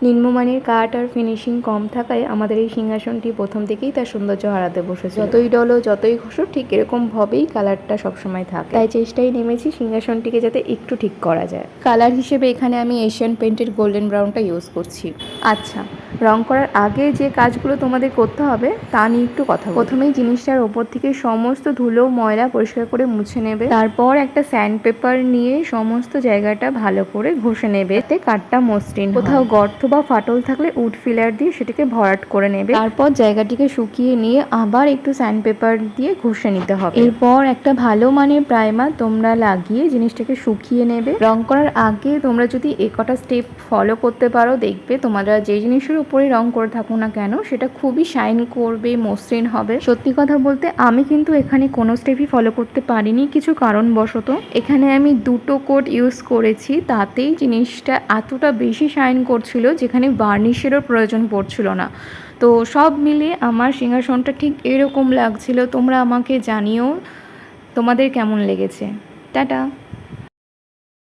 নিম্নমানের কাঠ আর ফিনিশিং কম থাকায় আমাদের এই সিংহাসনটি প্রথম থেকেই তার সৌন্দর্য হারাতে বসেছে। যতই ডলো যতই ঘষো ঠিক এরকমভাবেই কালারটা সবসময় থাকে, তাই চেষ্টাই নেমেছি সিংহাসনটিকে যাতে একটু ঠিক করা যায়। কালার হিসেবে এখানে আমি এশিয়ান পেন্টের গোল্ডেন ব্রাউনটা ইউজ করছি। আচ্ছা, রং করার আগে যে কাজগুলো তোমাদের করতে হবে তা নিয়ে একটু কথা বলি। প্রথমেই জিনিসটার ওপর থেকে সমস্ত ধুলো ময়লা পরিষ্কার করে মুছে নেবে। তারপর একটা স্যান্ড পেপার নিয়ে সমস্ত জায়গাটা ভালো করে ঘষে নেবে, এতে কাঠটা মসৃণ। কোথাও গর্ত বা ফাটল থাকলে উড ফিলার দিয়ে সেটাকে ভরাট করে নেবে। তারপর জায়গাটিকে শুকিয়ে নিয়ে আবার একটু স্যান্ড পেপার দিয়ে ঘষে নিতে হবে। এরপর একটা ভালো মানের প্রাইমার তোমরা লাগিয়ে জিনিসটাকে শুকিয়ে নেবে। রং করার আগে তোমরা যদি কটা স্টেপ ফলো করতে পারো, দেখবে তোমরা যে জিনিসের উপরে রং করে থাকো না কেন সেটা খুবই শাইন করবে, মসৃণ হবে। সত্যি কথা বলতে আমি কিন্তু এখানে কোনো স্টেপই ফলো করতে পারিনি কিছু কারণবশত। এখানে আমি দুটো কোট ইউজ করেছি, তাতেই জিনিসটা এতটা বেশি শাইন করছিল যেখানে বার্নিশেরও প্রয়োজন পড়ছিল না। তো সব মিলিয়ে আমার সিংহাসনটা ঠিক এরকম লাগছিল। তোমরা আমাকে জানিও তোমাদের কেমন লেগেছে। টাটা।